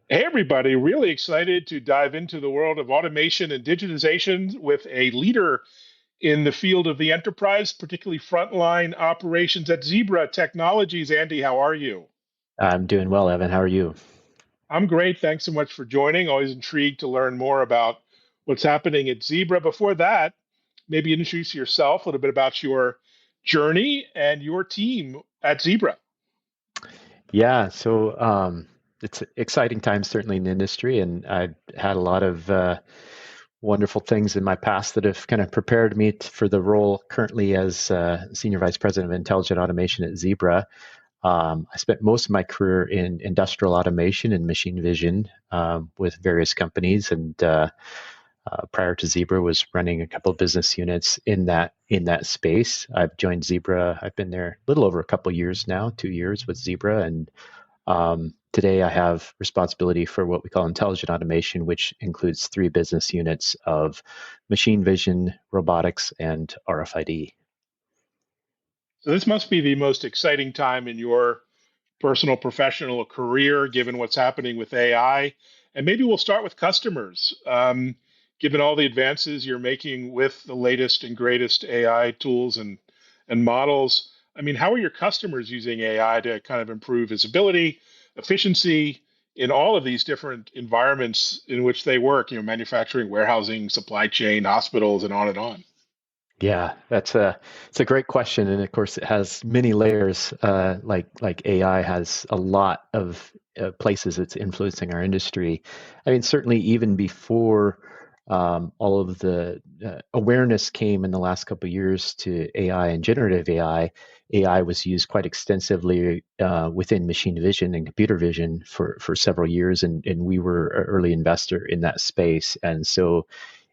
Hey, everybody, really excited to dive into the world of automation and digitization with a leader in the field of the enterprise, particularly frontline operations at Zebra Technologies. Andy, how are you? I'm doing well, Evan. How are you? I'm great. Thanks so much for joining. Always intrigued to learn more about what's happening at Zebra. Before that, maybe introduce yourself, a little bit about your journey and your team at Zebra. Yeah, it's exciting times certainly in the industry, and I've had a lot of wonderful things in my past that have kind of prepared me for the role currently as Senior Vice President of Intelligent Automation at Zebra. I spent most of my career in industrial automation and machine vision with various companies, and prior to Zebra was running a couple of business units in that space. I've joined Zebra. I've been there a little over a couple of years now, 2 years with Zebra, and today I have responsibility for what we call intelligent automation, which includes three business units of machine vision, robotics, and RFID. So, this must be the most exciting time in your personal, professional career, given what's happening with AI. And maybe we'll start with customers. Given all the advances you're making with the latest and greatest AI tools and models, I mean, how are your customers using AI to kind of improve visibility, efficiency in all of these different environments in which they work, manufacturing, warehousing, supply chain, hospitals, and on and on? Yeah, it's a great question, and of course, it has many layers. Like AI has a lot of places it's influencing our industry. I mean, certainly even before all of the awareness came in the last couple of years to AI and generative AI, AI was used quite extensively within machine vision and computer vision for several years, and we were an early investor in that space, and so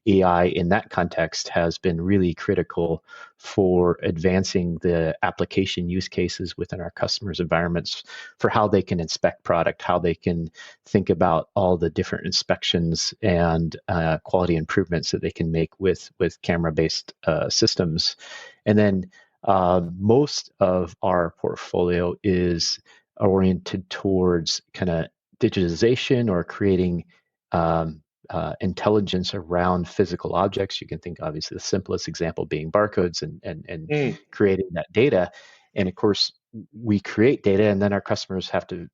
AI in that context has been really critical for advancing the application use cases within our customers' environments for how they can inspect product, how they can think about all the different inspections and quality improvements that they can make with camera-based systems. And then most of our portfolio is oriented towards kind of digitization or creating intelligence around physical objects. You can think, obviously, the simplest example being barcodes and Mm. creating that data. And of course, we create data, and then our customers have to,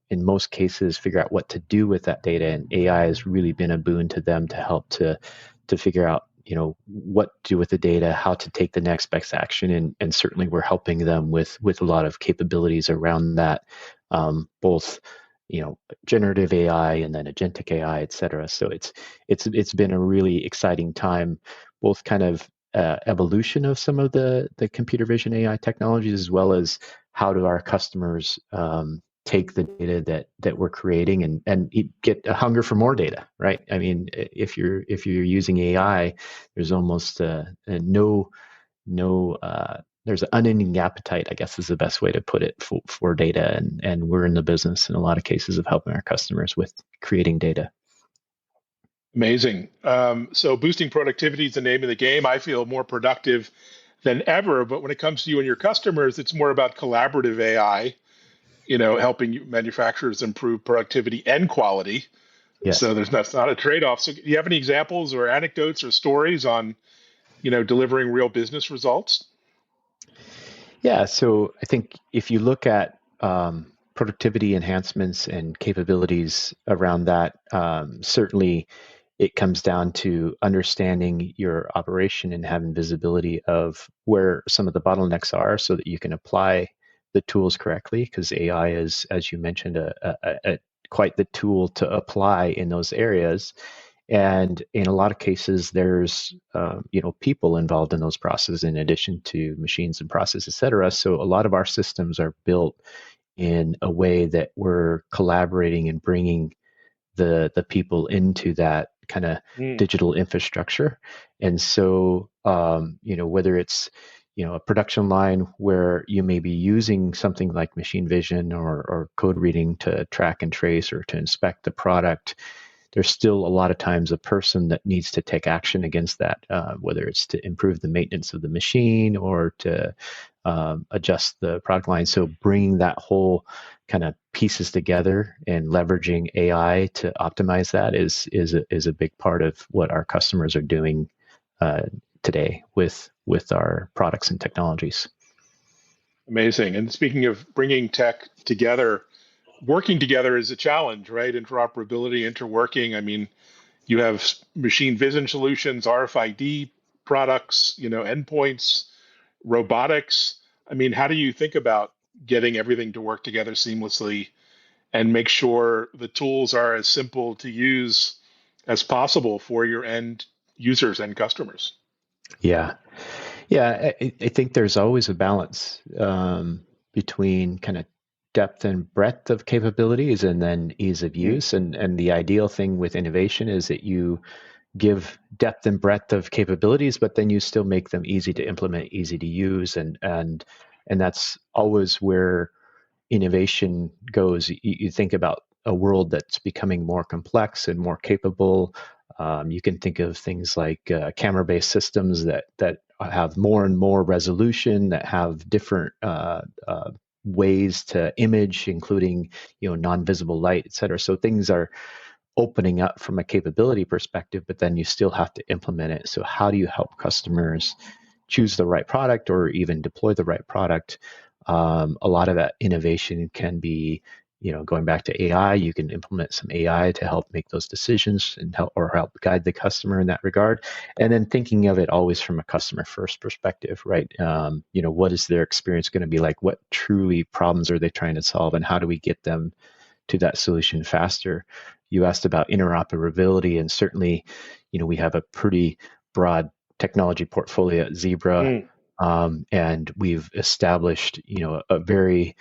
in most cases, figure out what to do with that data. And AI has really been a boon to them to help to figure out, what to do with the data, how to take the next best action, and certainly we're helping them with a lot of capabilities around that, both generative AI and then agentic AI, et cetera. So it's been a really exciting time, both kind of evolution of some of the computer vision AI technologies, as well as how do our customers take the data that we're creating and get a hunger for more data, right? I mean, if you're using AI, there's almost no there's an unending appetite, I guess is the best way to put it, for data, and we're in the business in a lot of cases of helping our customers with creating data. Amazing. So boosting productivity is the name of the game. I feel more productive than ever. But when it comes to you and your customers, it's more about collaborative AI, helping manufacturers improve productivity and quality. Yes. So that's not a trade-off. So do you have any examples or anecdotes or stories on, delivering real business results? Yeah, so I think if you look at productivity enhancements and capabilities around that, certainly it comes down to understanding your operation and having visibility of where some of the bottlenecks are so that you can apply the tools correctly, because AI is, as you mentioned, quite the tool to apply in those areas. And in a lot of cases, there's people involved in those processes in addition to machines and processes, et cetera. So a lot of our systems are built in a way that we're collaborating and bringing the people into that kind of Mm. digital infrastructure. And so whether it's a production line where you may be using something like machine vision or code reading to track and trace or to inspect the product, there's still a lot of times a person that needs to take action against that, whether it's to improve the maintenance of the machine or to adjust the product line. So bringing that whole kind of pieces together and leveraging AI to optimize that is a big part of what our customers are doing today with our products and technologies. Amazing. And speaking of bringing tech together, working together is a challenge, right? Interoperability, interworking. I mean, you have machine vision solutions, RFID products, endpoints, robotics. I mean, how do you think about getting everything to work together seamlessly and make sure the tools are as simple to use as possible for your end users and customers? Yeah. Yeah, I think there's always a balance between kind of depth and breadth of capabilities and then ease of Mm, use. And the ideal thing with innovation is that you give depth and breadth of capabilities, but then you still make them easy to implement, easy to use, and that's always where innovation goes. You think about a world that's becoming more complex and more capable. You can think of things like camera-based systems that have more and more resolution, that have different ways to image, including non-visible light, et cetera. So things are opening up from a capability perspective, but then you still have to implement it. So how do you help customers choose the right product or even deploy the right product? A lot of that innovation can be, going back to AI. You can implement some AI to help make those decisions and help guide the customer in that regard. And then thinking of it always from a customer first perspective, right? What is their experience going to be like? What truly problems are they trying to solve, and how do we get them to that solution faster? You asked about interoperability, and certainly, we have a pretty broad technology portfolio at Zebra, mm, and we've established, a very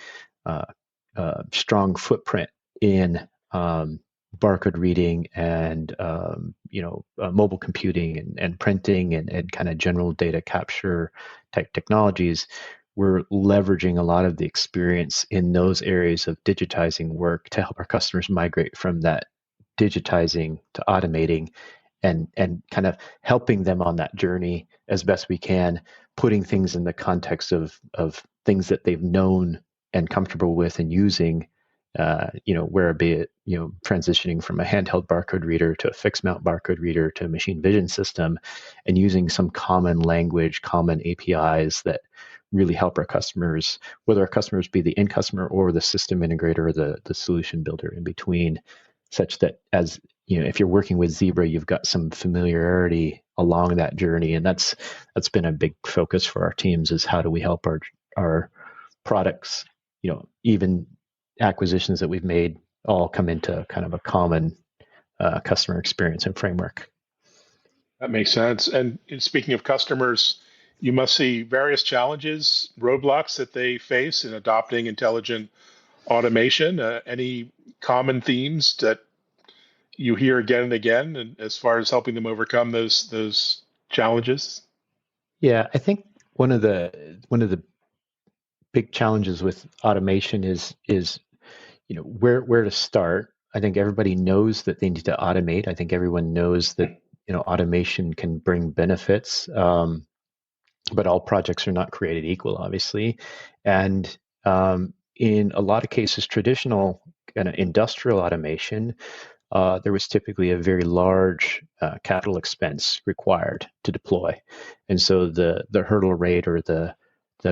uh, strong footprint in barcode reading and mobile computing and printing and kind of general data capture type technologies. We're leveraging a lot of the experience in those areas of digitizing work to help our customers migrate from that digitizing to automating, and kind of helping them on that journey as best we can, putting things in the context of things that they've known and comfortable with and using, where be it, transitioning from a handheld barcode reader to a fixed mount barcode reader to a machine vision system, and using some common language, common APIs that really help our customers, whether our customers be the end customer or the system integrator or the solution builder in between, such that as if you're working with Zebra, you've got some familiarity along that journey, and that's been a big focus for our teams, is how do we help our products, even acquisitions that we've made, all come into kind of a common customer experience and framework. that makes sense. And speaking of customers, you must see various challenges, roadblocks that they face in adopting intelligent automation. Any common themes that you hear again and again, and as far as helping them overcome those challenges? Yeah, I think one of the big challenges with automation is where to start. I think everybody knows that they need to automate. I think everyone knows that automation can bring benefits, but all projects are not created equal, obviously. And in a lot of cases, traditional kind of industrial automation, there was typically a very large capital expense required to deploy, and so the hurdle rate or the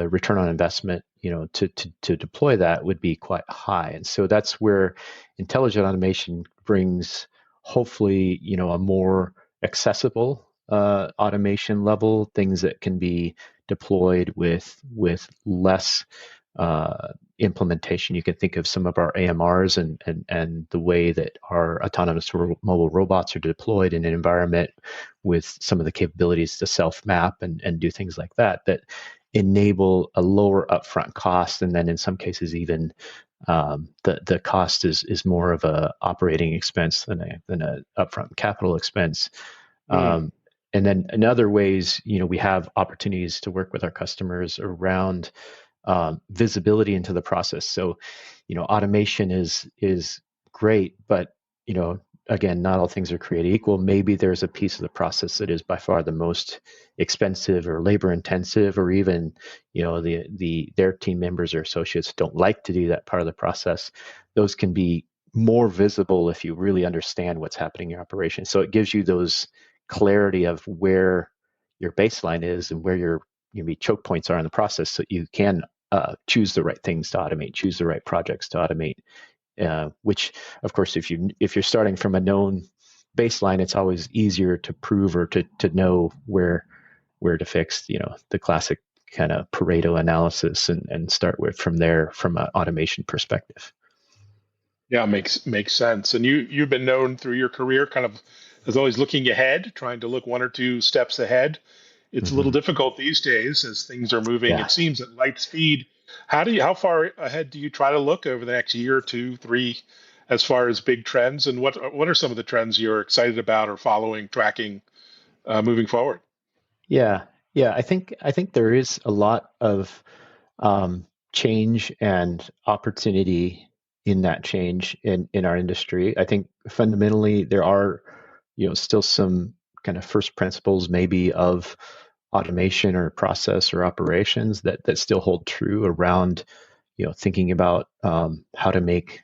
return on investment, to deploy that would be quite high. And so that's where intelligent automation brings, hopefully, a more accessible automation level, things that can be deployed with less implementation. You can think of some of our AMRs and the way that our autonomous mobile robots are deployed in an environment with some of the capabilities to self-map and do things like that enable a lower upfront cost, and then in some cases even the cost is more of a operating expense than a upfront capital expense. Mm, And then in other ways, we have opportunities to work with our customers around visibility into the process. So, automation is great, but again, not all things are created equal. Maybe there's a piece of the process that is by far the most expensive or labor intensive, or even, their team members or associates don't like to do that part of the process. Those can be more visible if you really understand what's happening in your operation. So it gives you those clarity of where your baseline is and where your maybe choke points are in the process, so you can choose the right things to automate, choose the right projects to automate. Which, of course, if you're starting from a known baseline, it's always easier to prove or to know where to fix. The classic kind of Pareto analysis, and start with from there from an automation perspective. Yeah, makes sense. And you've been known through your career kind of as always looking ahead, trying to look one or two steps ahead. It's a little Mm-hmm. difficult these days as things are moving, Yeah. it seems, at light speed. How far ahead do you try to look over the next year, two, three, as far as big trends? And what are some of the trends you're excited about or following, tracking, moving forward? Yeah, yeah. I think there is a lot of change and opportunity in that change in our industry. I think fundamentally there are, still some kind of first principles maybe of automation or process or operations that still hold true around, thinking about how to make,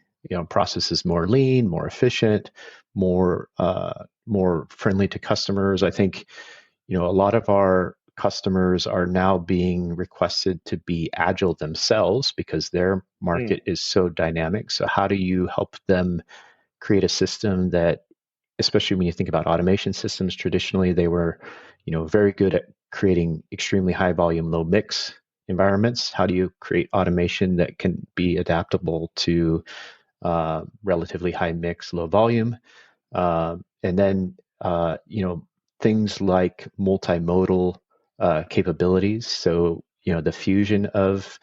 processes more lean, more efficient, more friendly to customers. I think, a lot of our customers are now being requested to be agile themselves because their Mm, market is so dynamic. So how do you help them create a system that, especially when you think about automation systems, traditionally they were, very good at creating extremely high volume, low mix environments. How do you create automation that can be adaptable to relatively high mix, low volume? And then, things like multimodal capabilities. So, the fusion of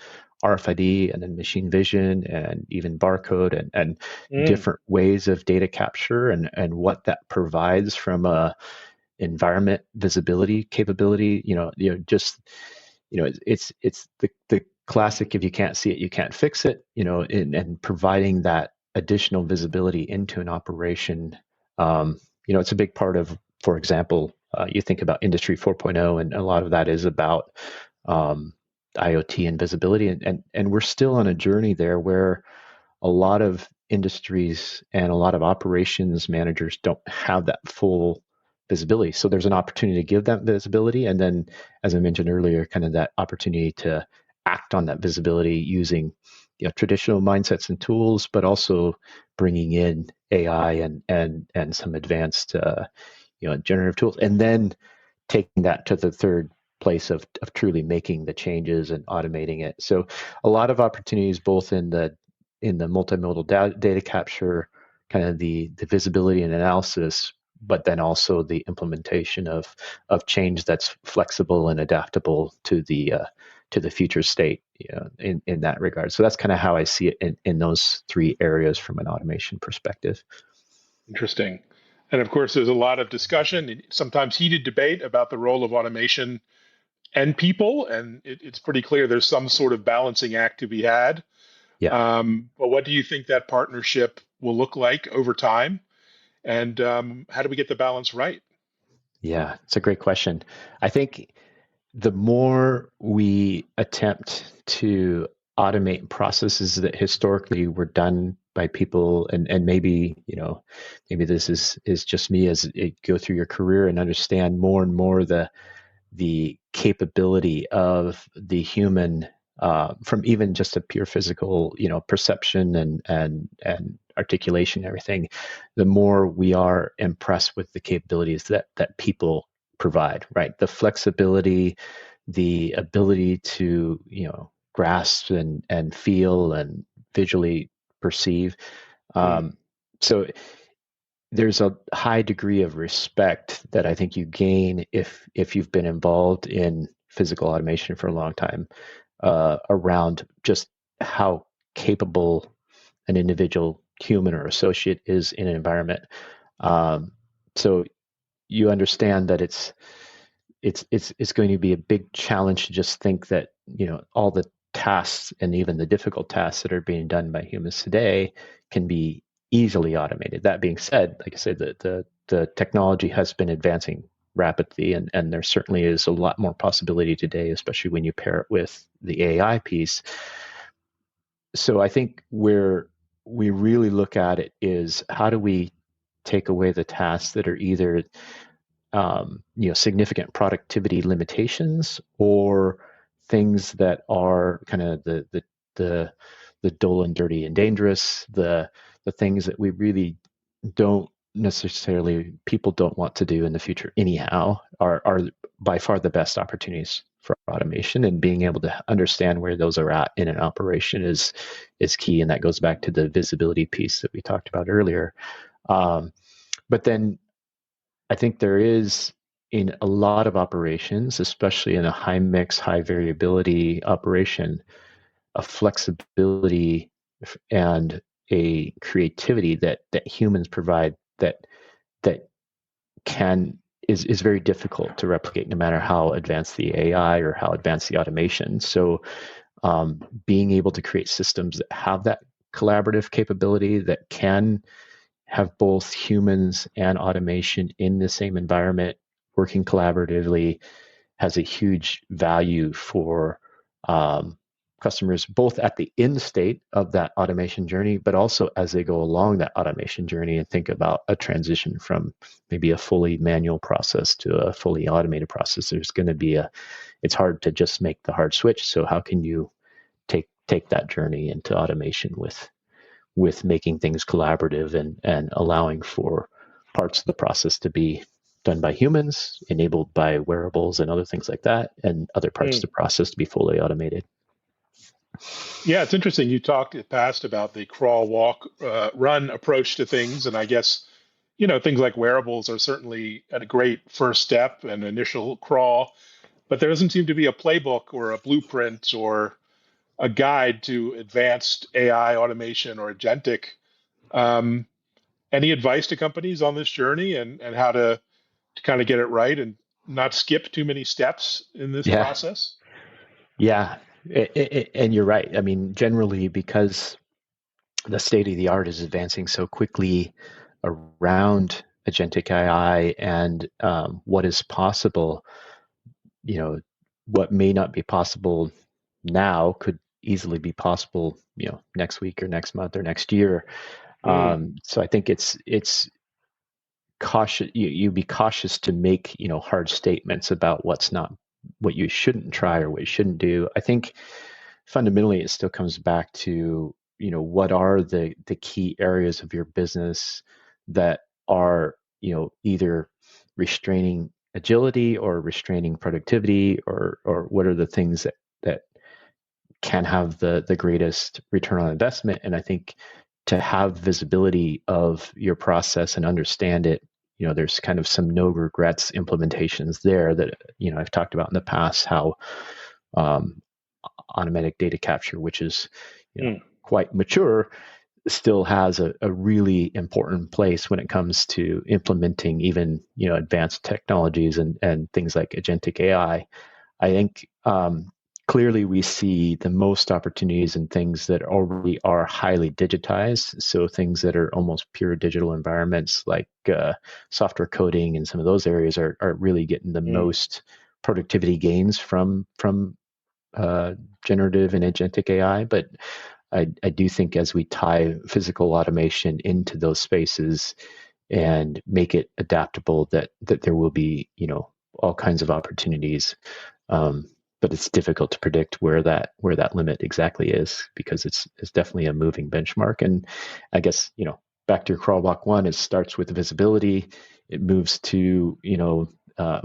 RFID and then machine vision and even barcode, and mm, different ways of data capture, and what that provides from a environment visibility capability. Just, it's the classic, if you can't see it, you can't fix it, and providing that additional visibility into an operation. It's a big part of, for example, you think about Industry 4.0, and a lot of that is about um, IoT and visibility, and we're still on a journey there where a lot of industries and a lot of operations managers don't have that full visibility. So there's an opportunity to give that visibility. And then, as I mentioned earlier, kind of that opportunity to act on that visibility using, traditional mindsets and tools, but also bringing in AI and some advanced, generative tools. And then taking that to the third place of truly making the changes and automating it. So a lot of opportunities both in the multimodal data capture, kind of the visibility and analysis, but then also the implementation of change that's flexible and adaptable to the future state, in that regard. So that's kind of how I see it in those three areas from an automation perspective. interesting. And of course, there's a lot of discussion, sometimes heated debate about the role of automation and people, and it's pretty clear there's some sort of balancing act to be had. Yeah. But what do you think that partnership will look like over time? And how do we get the balance right? Yeah, it's a great question. I think the more we attempt to automate processes that historically were done by people, and maybe, maybe this is just me as it go through your career and understand more and more the capability of the human, from even just a pure physical, perception and articulation and everything, the more we are impressed with the capabilities that people provide, right? The flexibility, the ability to, grasp and feel and visually perceive. Mm, So there's a high degree of respect that I think you gain if you've been involved in physical automation for a long time, around just how capable an individual human or associate is in an environment. Um, so you understand that it's going to be a big challenge to just think that, all the tasks and even the difficult tasks that are being done by humans today can be easily automated. That being said, like I said, the technology has been advancing rapidly, and there certainly is a lot more possibility today, especially when you pair it with the AI piece. So I think where we really look at it is how do we take away the tasks that are either significant productivity limitations or things that are kind of the the dull and dirty and dangerous, the things that we really don't necessarily people don't want to do in the future anyhow are by far the best opportunities for automation, and being able to understand where those are at in an operation is key, and that goes back to the visibility piece that we talked about earlier. But then I think there is, in a lot of operations, especially in a high mix, high variability operation, a flexibility and a creativity that humans provide that can is very difficult to replicate, no matter how advanced the AI or how advanced the automation. So being able to create systems that have that collaborative capability, that can have both humans and automation in the same environment working collaboratively, has a huge value for customers, both at the end state of that automation journey, but also as they go along that automation journey and think about a transition from maybe a fully manual process to a fully automated process. There's going to be it's hard to just make the hard switch. So how can you take that journey into automation with making things collaborative and allowing for parts of the process to be done by humans, enabled by wearables and other things like that, and other parts of Mm. the process to be fully automated. Yeah, it's interesting. You talked in the past about the crawl, walk, run approach to things, and I guess things like wearables are certainly a great first step and initial crawl, but there doesn't seem to be a playbook or a blueprint or a guide to advanced AI automation or agentic. Um, any advice to companies on this journey and how to kind of get it right and not skip too many steps in this Yeah, process? yeah, and you're right. I mean, generally, because the state of the art is advancing so quickly around agentic AI and what is possible, you know, what may not be possible now could easily be possible, next week or next month or next year. Mm, So I think it's cautious. You be cautious to make hard statements about what you shouldn't try or what you shouldn't do. I think fundamentally it still comes back to what are the key areas of your business that are either restraining agility or restraining productivity, or what are the things that can have the greatest return on investment. And I think to have visibility of your process and understand it, there's kind of some no regrets implementations there that I've talked about in the past, how um, automatic data capture, which is mm, quite mature, still has a really important place when it comes to implementing even advanced technologies and things like agentic AI. I think clearly we see the most opportunities in things that already are highly digitized. So things that are almost pure digital environments, like software coding, and some of those areas are really getting the mm. most productivity gains from generative and agentic AI. But I do think as we tie physical automation into those spaces and make it adaptable, that there will be all kinds of opportunities. Um, but it's difficult to predict where that limit exactly is, because it's definitely a moving benchmark. And I guess back to your crawl walk one, it starts with visibility. It moves to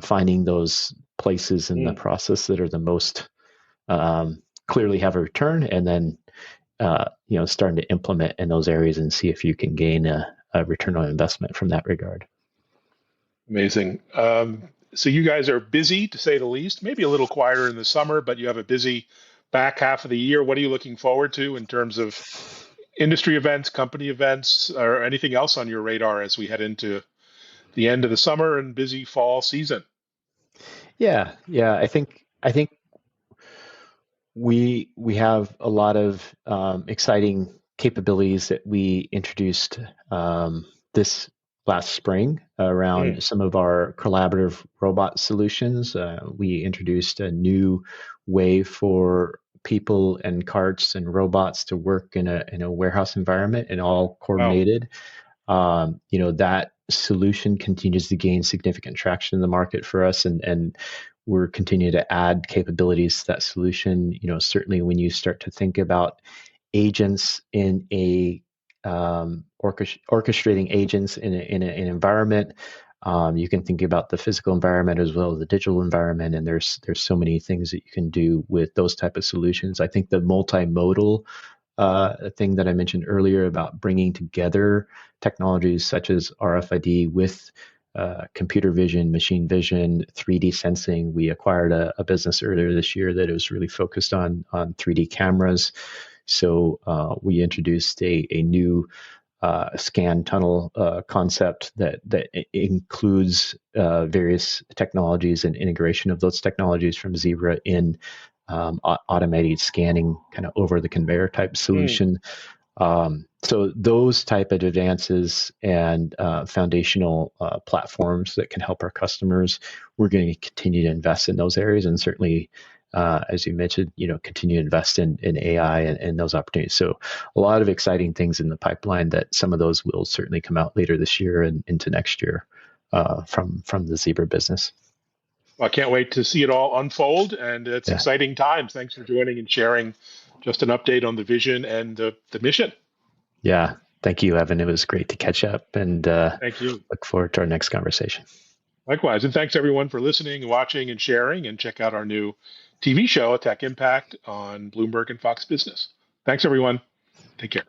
finding those places in the Mm. process that are the most clearly have a return, and then starting to implement in those areas and see if you can gain a return on investment from that regard. Amazing. So you guys are busy, to say the least. Maybe a little quieter in the summer, but you have a busy back half of the year. What are you looking forward to in terms of industry events, company events, or anything else on your radar as we head into the end of the summer and busy fall season? Yeah. I think we have a lot of exciting capabilities that we introduced this last spring around Mm. some of our collaborative robot solutions. We introduced a new way for people and carts and robots to work in a warehouse environment and all Wow. coordinated. That solution continues to gain significant traction in the market for us, and we're continuing to add capabilities to that solution. Certainly when you start to think about agents in a orchestrating agents in an environment. You can think about the physical environment as well as the digital environment, and there's so many things that you can do with those type of solutions. I think the multimodal thing that I mentioned earlier about bringing together technologies such as RFID with computer vision, machine vision, 3D sensing. We acquired a business earlier this year that was really focused on 3D cameras. So we introduced a new scan tunnel concept that includes various technologies and integration of those technologies from Zebra in automated scanning, kind of over the conveyor type Mm. solution. So those type of advances and foundational platforms that can help our customers, we're going to continue to invest in those areas, and certainly, as you mentioned, continue to invest in AI and those opportunities. So a lot of exciting things in the pipeline that some of those will certainly come out later this year and into next year from the Zebra business. Well, I can't wait to see it all unfold, and it's Yeah. exciting times. Thanks for joining and sharing just an update on the vision and the mission. Yeah. Thank you, Evan. It was great to catch up, and Thank you. look forward to our next conversation. Likewise. And thanks everyone for listening and watching and sharing. And check out our new TV show, Tech Impact, on Bloomberg and Fox Business. Thanks, everyone. Take care.